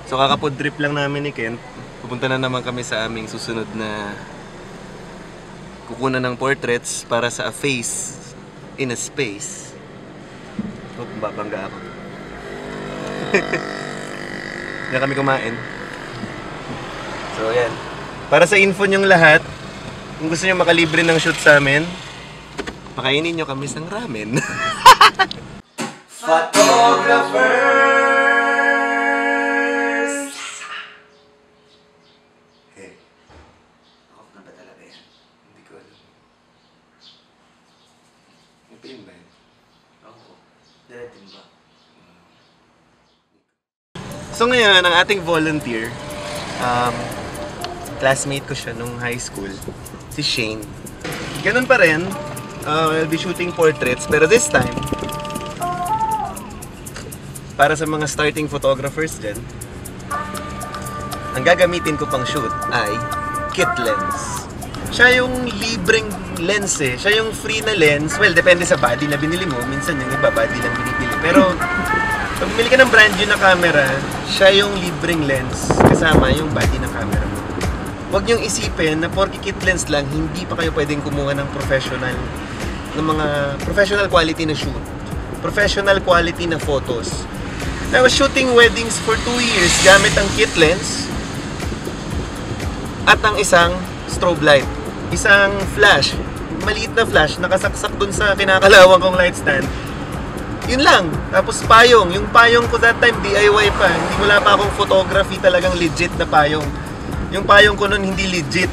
So kakapod trip lang namin ni Kent. Pupunta na naman kami sa aming susunod na kukunan ng portraits para sa A Face in a Space. Oh, babangga ako. Diyan kami kumain. So ayan. Para sa info nyong lahat, kung gusto nyo makalibre ng shoot sa amin, pakainin nyo kami ng ramen. Photographers! Hey, off na ba talaga yan? Hindi ko alam. May pin ba yun? Oo. Darating ba? So ngayon, ang ating volunteer, classmate ko siya nung high school, si Shane. Ganun pa rin, I'll be shooting portraits, pero this time, para sa mga starting photographers dyan, ang gagamitin ko pang shoot ay kit lens. Siya yung libreng lens eh. Siya yung free na lens. Well, depende sa body na binili mo. Minsan yung iba body lang binibili. Pero pag bumili ka ng brand new na camera, siya yung libreng lens kasama yung body ng camera mo. Huwag niyong isipin na porke kit lens lang, hindi pa kayo pwedeng kumuha ng professional, ng mga professional quality na shoot. Professional quality na photos. I was shooting weddings for 2 years gamit ang kit lens at ang isang strobe light. Isang flash, maliit na flash, nakasaksak dun sa kinakalawang kong light stand. Yun lang. Tapos payong. Yung payong ko that time, DIY pa. Hindi wala pa akong photography talagang legit na payong. Yung payong ko nun hindi legit.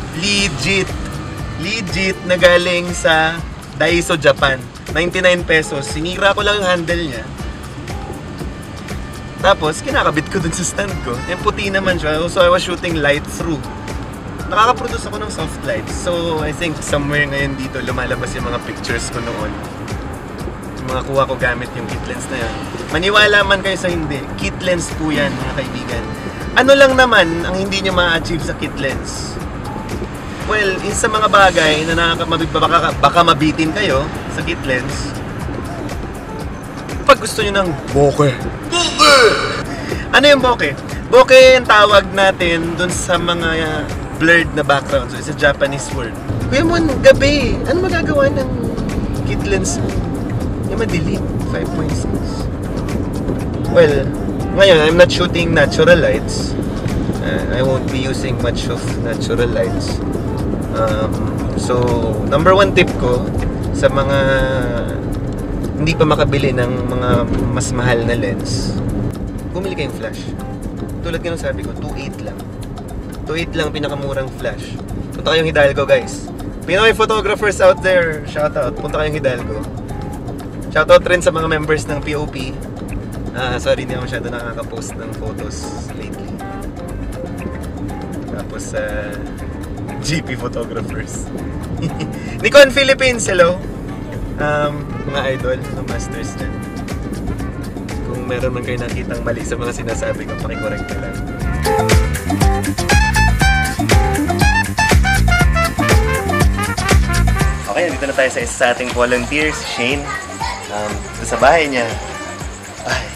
Legit na galing sa Daiso, Japan. 99 pesos. Sinira ko lang yung handle niya. Tapos, kinakabit ko dun sa stand ko. Yung puti naman siya. So, I was shooting light through. Nakaka-produce ako ng soft lights. So, I think somewhere ngayon dito lumalabas yung mga pictures ko noon. Yung mga kuha ko gamit yung kit lens na yan. Maniwala man kayo sa hindi, kit lens po yan, mga kaibigan. Ano lang naman ang hindi nyo ma-achieve sa kit lens? Well, isa sa mga bagay na baka mabitin kayo sa kit lens, pag gusto nyo ng bokeh. Ano yung bokeh? Bokeh yung tawag natin dun sa mga blurred na background. So, it's a Japanese word. Kuya mo, gabi, ano magagawa ng kit lens mo? Yung madilim, 5.6. Well, ngayon, I'm not shooting natural lights. I won't be using much of natural lights. So, number one tip ko sa mga hindi pa makabili ng mga mas mahal na lens, bumili kayong flash. Tulad nga nung sabi ko, 2.8 lang. 2.8 lang pinakamurang flash. Punta kayong Hidalgo, guys. Pinoy photographers out there, shoutout. Punta kayong Hidalgo. Shoutout rin sa mga members ng POP. Sorry, hindi ako masyado nakaka-post ng photos lately. Tapos GP photographers. Nikon Philippines, hello. Mga idol, mga masters dyan. Kung meron man kayo nakitang mali sa mga sinasabi ko, pakicorrect na lang. Okay, dito na tayo sa isa sa ating volunteer, si Shane. Dito sa bahay niya. Ay.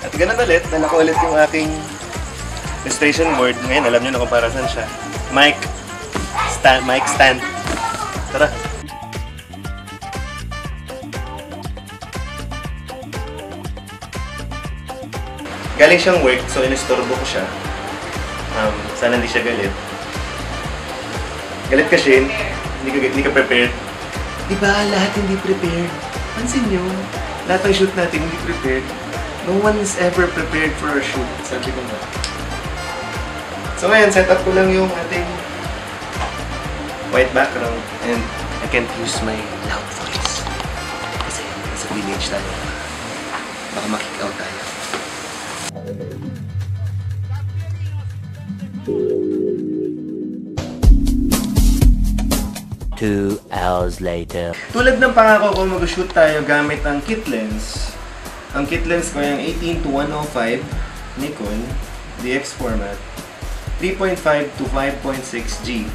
At ganun ulit, nalako ulit yung aking illustration board. Ngayon, alam nyo na kung para saan siya. Mic stand. Tara. Galing siyang work, so inistorbo ko siya. Sana hindi siya galit. Galit ka, Shane? Hindi ka prepared? Diba, lahat hindi prepared. Pansin nyo, lahat ng shoot natin hindi prepared. No one is ever prepared for a shoot. Sabi ko nga. So ngayon, set up ko lang yung ating white background and I can't use my loud voice kasi nasa village tayo, baka makick out tayo. Two hours later. Tulad ng pangako ko, mag-shoot tayo gamit ang kit lens. Ang kit lens ko yung 18-105 Nikon DX format, 3.5 to 5.6G.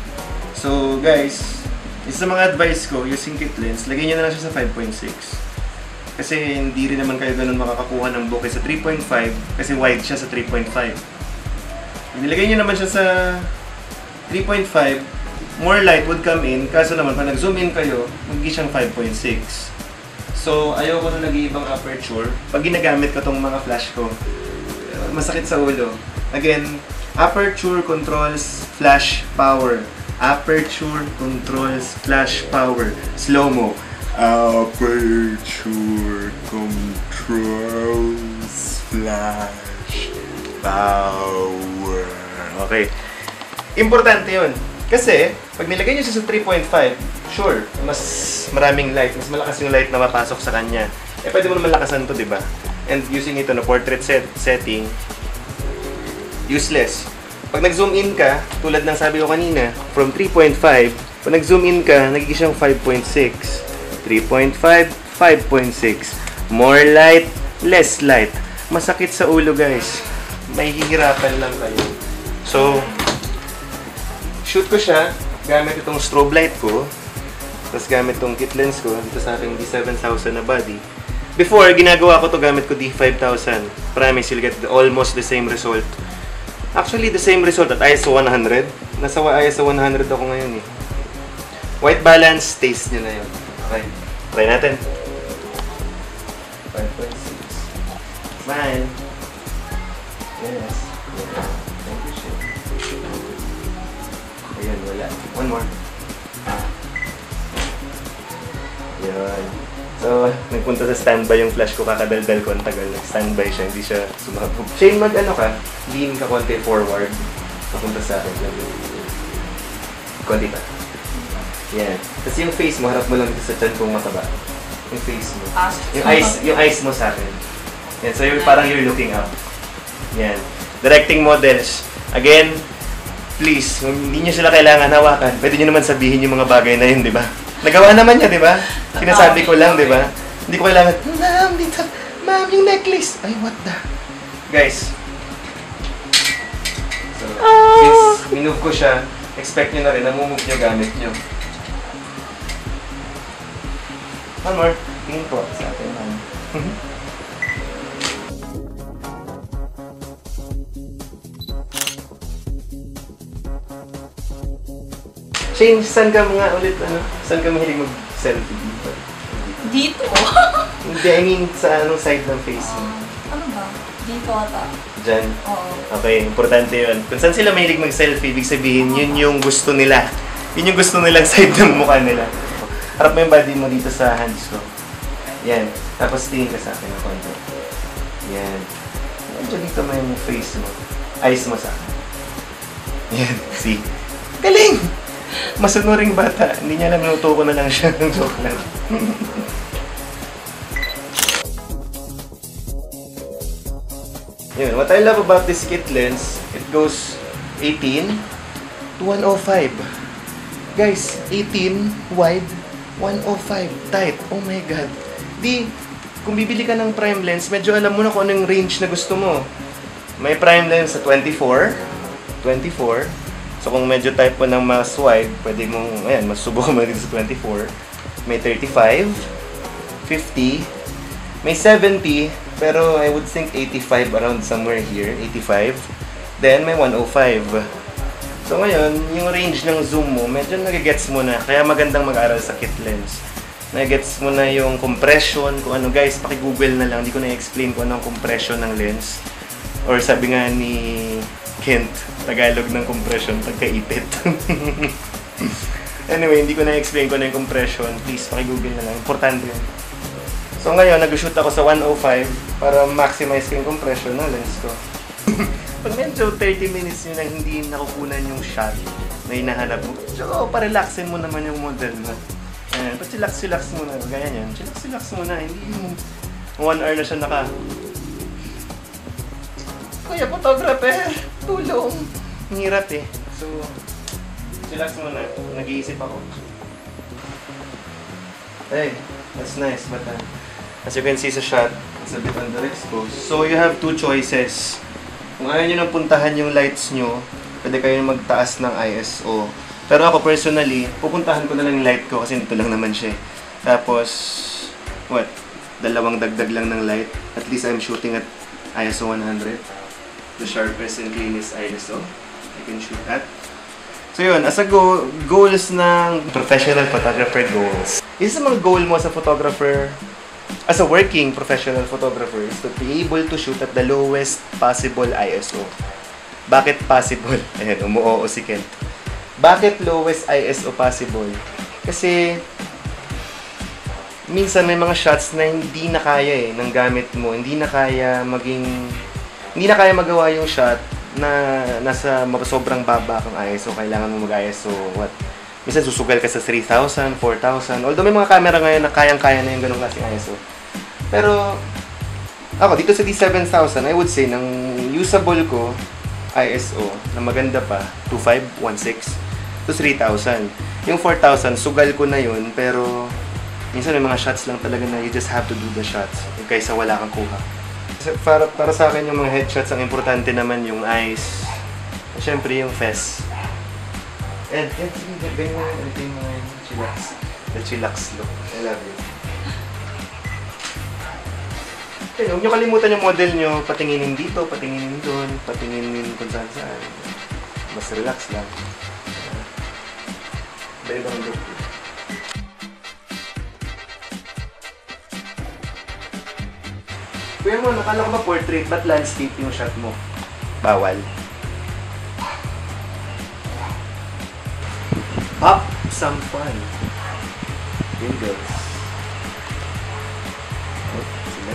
So guys, isa sa mga advice ko using kit lens, lagay nyo na lang siya sa 5.6. Kasi hindi rin naman kayo ganun makakakuha ng bokeh sa 3.5 kasi wide siya sa 3.5. Nilagay nyo naman siya sa 3.5, more light would come in, kaso naman pag nag-zoom in kayo, magiging siyang 5.6. So, ayoko na nag-iibang aperture. Pag ginagamit ko tong mga flash ko, masakit sa ulo. Again, aperture controls flash power. Aperture controls flash power. Slow-mo. Aperture controls flash power. Okay. Importante yun. Kasi, pag nilagay nyo siya sa 3.5, sure, mas maraming light, mas malakas yung light na mapasok sa kanya. Eh, pwede mo naman lakasan to, di ba? And using ito na portrait setting, useless. Pag nag-zoom in ka, tulad ng sabi ko kanina, from 3.5, pag nag-zoom in ka, nagiging siyang 5.6. 3.5, 5.6. More light, less light. Masakit sa ulo, guys. May hihirapan lang kayo. So, shoot ko siya gamit itong strobe light ko. Tapos gamit itong kit lens ko dito sa aking D7000 na body. Before, ginagawa ko to gamit ko D5000. Promise, you'll get almost the same result. Actually, the same result at ISO 100. Nasa ISO 100 ako ngayon eh. White balance, taste nyo na yun. Okay, try natin. 5.6. Smile. Yes. Thank you, shit. Ayun, wala. One more. Yun. So, nagpunta sa standby yung flash ko, kakadaldal ko, ang tagal. Nag-standby siya, hindi siya sumabog. Shane, mag-ano ka? Lean ka konti forward. Papunta sa akin. Konti pa. Yan. Tapos yung face mo, harap mo lang dito sa chan kung mataba. Yung face mo. Yung eyes mo sa akin. Yan. So, parang you're looking up. Yan. Directing models. Again, please, hindi nyo sila kailangan hawakan. Pwede nyo naman sabihin yung mga bagay na yun, di ba? Nagawa naman niya, di ba? Sinasabi ko lang, di ba? Hindi ko kailangan, Ma'am, dito, Ma'am, yung necklace. Ay, what the? Guys. So, since minove ko siya, expect nyo na rin, namumove nyo gamit nyo. One more. Tingin ko sa atin, ma'am. Shane, saan ka mga ulit, ano? Saan ka mahilig mag-selfie dito? Dito? Hindi, I mean, sa anong side ng face mo? Ano ba? Dito ata. Diyan? Oo. Okay, importante yun. Kung saan sila mahilig mag-selfie, ibig sabihin, yun yung gusto nila. Yun yung gusto nilang side ng mukha nila. Harap mo yung body mo dito sa hands ko. Yan. Tapos tingin ka sa akin ng konti. Yan. Medyo dito mo yung face mo. Eyes mo sa akin. Yan. See? Galing! Masunuring bata. Hindi niya alam, minuto ko na lang siya. Joke lang. Yun. What I love about this kit lens, it goes 18 to 105. Guys, 18 wide, 105 tight. Oh my God. Di, kung bibili ka ng prime lens, medyo alam mo na kung anong range na gusto mo. May prime lens sa 24. So kung medyo type mo ng mas wide, pwede mong, ayan, masubukan mo dito sa 24. May 35, 50, may 70, pero I would think 85 around somewhere here, 85. Then may 105. So ngayon, yung range ng zoom mo, medyo nagigets mo na. Kaya magandang mag-aral sa kit lens. Nagigets mo na yung compression, kung ano. Guys, paki-google na lang. Hindi ko na-explain kung anong compression ng lens. Or sabi nga ni Kent, Tagalog ng compression, pagkaipit. Anyway, hindi ko na-explain kung ano yung compression. Please, paki-google na lang. Importante yun. So ngayon, nag-shoot ako sa 105 para maximize ko yung compression ng lens ko. Pag medyo 30 minutes nyo na hindi nakukunan yung shot na hinahanap mo, so, parelaxin mo naman yung model mo. Ayan, chillax mo na, gaya yan. Chillax mo na, hindi yung 1 hour na siya naka... Kuya, photographer, tulong! Ang hirap eh. So, chillax mo na. Nag-iisip ako. Hey, that's nice, but as you can see sa shot, it's a bit underexposed. So, you have two choices. Kung ayaw nyo nang puntahan yung lights nyo, pwede kayo magtaas ng ISO. Pero ako personally, pupuntahan ko na lang yung light ko kasi dito lang naman siya. Tapos, what? Dalawang dagdag lang ng light. At least I'm shooting at ISO 100. The sharpest and cleanest ISO I can shoot at. So yun, as a goals ng professional photographer goals. Isa sa mga goal mo sa photographer, as a working professional photographer, is to be able to shoot at the lowest possible ISO. Bakit possible? Ayan, umuoo si Kent. Bakit lowest ISO possible? Kasi minsan may mga shots na hindi na kaya ng gamit mo. Hindi na kaya magawa yung shot na nasa sobrang baba kang ISO. Kailangan mo mag-ISO, minsan susugal ka sa 3,000, 4,000. Although may mga camera ngayon na kayang-kaya na yung ganung klaseng ISO. Pero, ako, dito sa D7000, I would say, ng usable ko, ISO, na maganda pa, 2.5, 1.6, to 3,000. Yung 4,000, sugal ko na yun, pero minsan may mga shots lang talaga na you just have to do the shots kaysa wala kang kuha. Para sa akin, yung mga headshots, ang importante naman yung eyes. Siyempre, yung face. And ganyan yung mga chillax. The chillax look. I love it. Okay, huwag nyo kalimutan yung model nyo. Patinginin dito, patinginin doon, patinginin kung saan. Mas relax lang. Ibang look. Kuya mo, nakala ko ba portrait? Ba't landscape yung shot mo? Bawal. Pop some fun. Yun, girls. Oh, sila.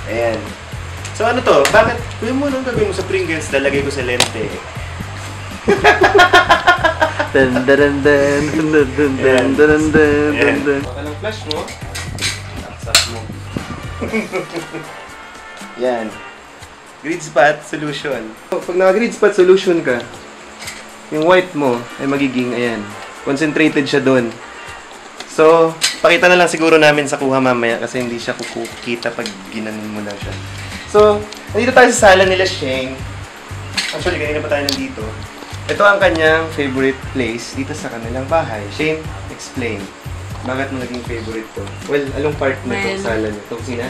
Ayan. So ano to? Bakit? Kuya mo, anong gagawin mo sa Pringles? Lalagay ko sa lente. Dun dun dun dun dun dun dun dun dun dun. Baka ng flash mo. Saksak mo. Yan. Grid spot solution. Pag naka-grid spot solution ka, yung white mo ay magiging, ayan, concentrated siya doon. So, pakita na lang siguro namin sa kuha mamaya kasi hindi siya kukita pag ginanin mo lang siya. So, nandito tayo sa sala nila Shane. Actually, kanina pa tayo nandito. Ito ang kanyang favorite place dito sa kanilang bahay. Shane, explain. Bakit mo naging favorite to? Well, anong part na itong sala niyo? Itong sina?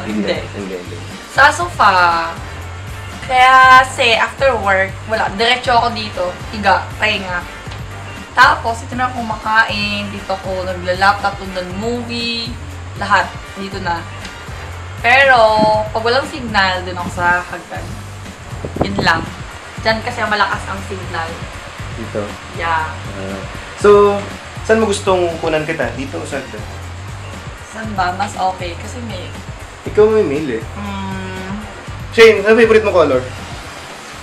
Hindi. Hindi. Sa sofa. Kaya kasi after work, diretso ako dito. Higa, pahinga. Tapos, ito na ako kumakain. Dito ako nagla-laptop, tundan movie. Lahat. Dito na. Pero, pag walang signal, dun ako sa hagdan. Yun lang. Diyan kasi malakas ang signal. Dito? Yeah. So, saan mo gustong kunan kita? Dito o sa hagdan? Saan ba? Mas okay. Kasi may... Ikaw may mail eh. Shane, ano favorite mo color?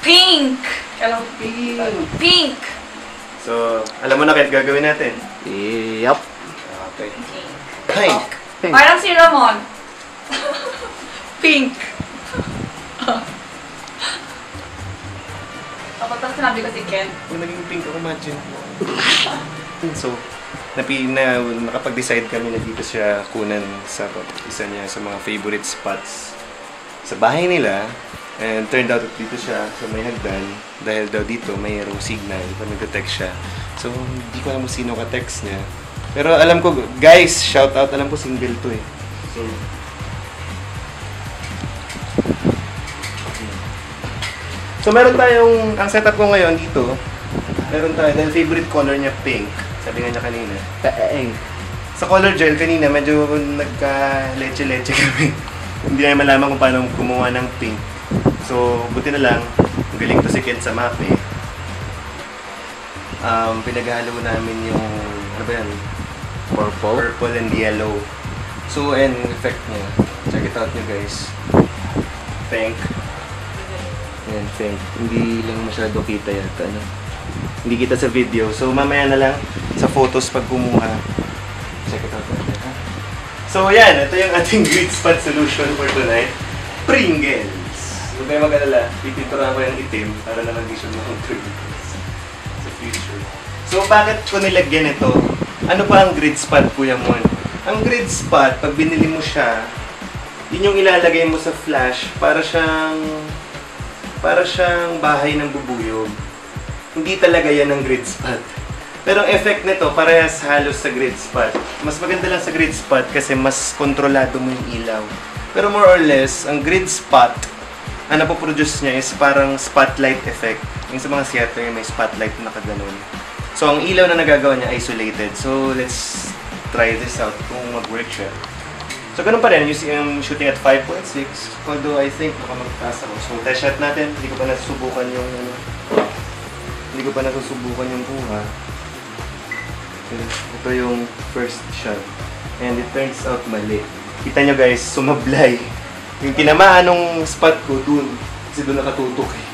Pink! Hello, Pink! Pink! So, alam mo na kahit gagawin natin? Yup. Okay. Pink. Pink! Parang si Ramon. Pink. Tapos sinabi ko si Ken. Kung naging pink ako, imagine. So, nakapag-decide kami na dito siya kunan sa isa niya sa mga favorite spots sa bahay nila. And turned out that dito siya sa may hagdan dahil daw dito mayroong signal pag nag-text siya. So, hindi ko alam kung sino ka-text niya. Pero alam ko, guys, shout out, alam ko single to eh. So meron tayong, ang setup ko ngayon dito, meron tayo, dahil favorite color niya pink, sabi nga niya kanina. Sa color gel kanina, medyo nagka-leche-leche kami. Hindi namin malaman kung paano gumawa ng pink. So, buti na lang, galing to si Ken sa map eh. Pinaghalo namin yung, ano ba yan? Purple and yellow. So, and effect niya. Check it out nyo guys. Pink. Ayan, fake. Hindi lang masyado kita yata, ano? Hindi kita sa video. So, mamaya na lang sa photos pag kumuha. Check it out natin, ha? So, yan. Ito yung ating grid spot solution for tonight. Pringles! Huwag kayo mag-alala. Pipinturahan ko yung itim para naman di siya mga Pringles sa future. So, bakit ko nilagyan ito? Ano pa ang grid spot, Kuya Mon? Ang grid spot, pag binili mo siya, yun yung ilalagay mo sa flash para siyang bahay ng bubuyog. Hindi talaga yan ang grid spot. Pero ang effect nito, parehas halos sa grid spot. Mas maganda lang sa grid spot kasi mas kontrolado mo yung ilaw. Pero more or less, ang grid spot, ang napoproduce niya is parang spotlight effect. Yung sa mga theater, may spotlight na nakaganon. So, ang ilaw na nagagawa niya, isolated. So, let's try this out kung mag-work siya. So, ganun pa rin. Yung shooting at 5.6. Although, I think baka magtaas ako. So, test shot natin. Hindi ko pa nasusubukan yung kuha. So, ito yung first shot. And it turns out mali. Kita nyo guys, sumablay. Yung tinamaan ng spot ko dun. Kasi dun nakatutok eh.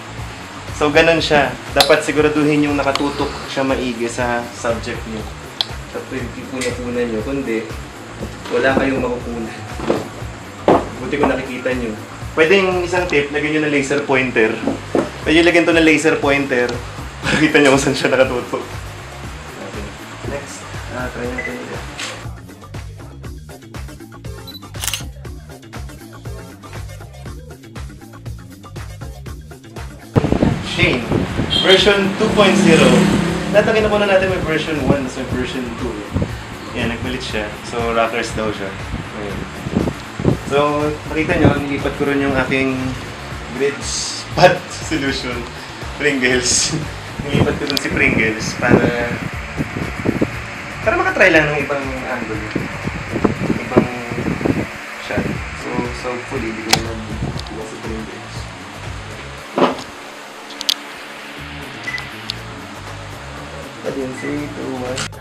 So, ganun siya. Dapat siguraduhin yung nakatutok siya maigi sa subject nyo. Tapos yung puna-puna nyo. Kundi, wala kayong makukunan. Buti ko nakikita nyo. Pwede yung isang tip, lagyan nyo ng laser pointer. Pwede yung lagyan to ng laser pointer. Para kita nyo kung saan siya nakatutok. Next, try natin ito. Shane, version 2.0. Natangin na natin may version 1, mas may version 2. Yan, nagpalit siya. So, rockers daw siya. Ayan. So, nakita nyo, nilipat ko rin yung aking grid spot solution. Pringles. Nilipat ko dun si Pringles para makatry lang ng ibang angle. Ibang shot. So hopefully, hindi ko naman si Pringles. Ayun, 3, 2, 1.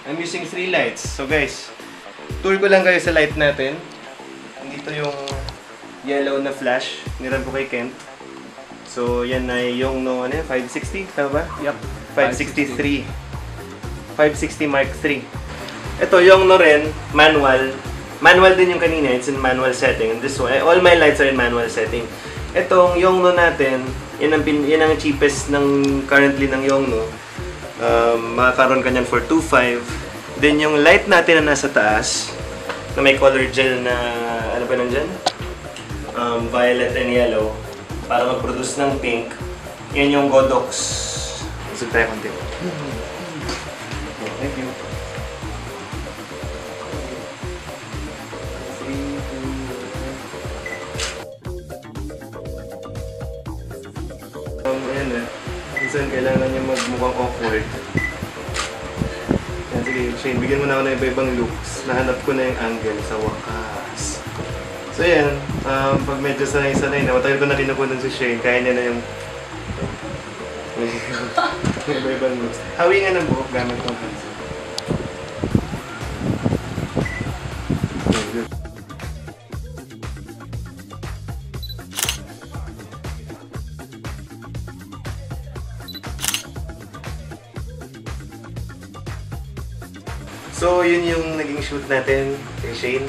I'm using 3 lights. So guys, tour ko lang kayo sa light natin. Dito yung yellow na flash. Niran ko kay Kent. So yan ay yung 560, tama ba? Yup. 563. 560 Mark III. Ito yung rin, manual. Manual din yung kanina. It's in manual setting. And this one, all my lights are in manual setting. Itong Yongnuo natin, yan ang cheapest ng currently ng Yongnuo. Makakaroon ka niyan for 2.5. Then yung light natin na nasa taas, na may color gel na, ano ba nandyan? Violet and yellow, para mag-produce ng pink. Yan yung Godox. So tayo konti. Thank you. Ayan na. Minsan kailangan niya magmukhang awkward. Yan, sige, Shane, bigyan mo na ako ng iba-ibang looks. Nahanap ko na yung angle sa wakas. So yan, pag medyo sanay-sanay na, matagal ko na kinukunan si Shane, kaya niya na yung iba-ibang looks. Hawi nga ng buhok gamit ng pencil. So, yun yung naging shoot natin kay Shane.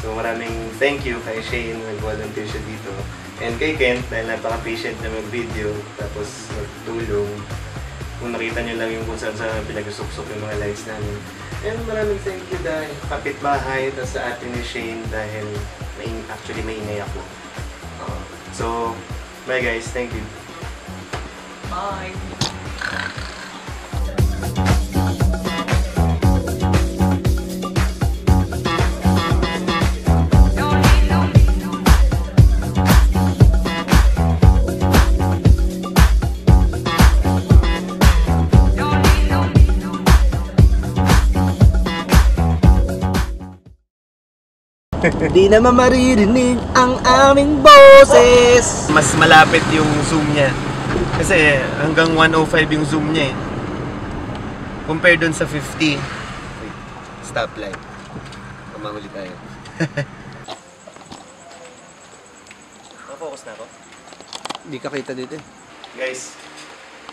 So, maraming thank you kay Shane, nag-volunteer siya dito. And kay Kent, dahil napaka-patient na mag-video, tapos nagtulong. Kung nakita nyo lang yung kung saan pinag-suksok yung mga lights namin. And maraming thank you dahil kapitbahay, tapos sa atin ni Shane dahil actually may ingay ako. So, bye guys, thank you. Bye! Di naman maririnig ang aming boses. Mas malapit yung zoom niya. Kasi hanggang 105 yung zoom niya eh. Compare dun sa 50. Wait, stoplight. Pamanguli tayo. Focus na ako? Di ka kita dito eh. Guys,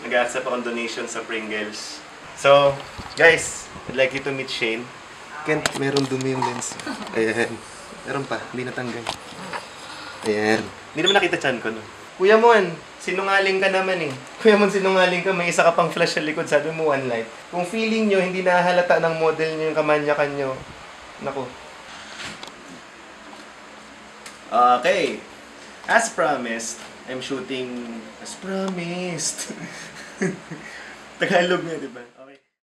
nag-accept akong donation sa Pringles. So, guys, I'd like you to meet Shane. Kent, meron dumi yung lens. Ayan. Meron pa, hindi natanggal. Ayan. Hindi naman nakita chan ko, no? Kuya Mon, sinungaling ka naman eh. Kuya Mon, sinungaling ka. May isa ka pang flash sa likod. Sabi mo, one light. Kung feeling nyo, hindi nahalata ng model nyo yung kamanyakan nyo. Naku. Okay. As promised, I'm shooting as promised. Tagalog nga, di ba? Okay.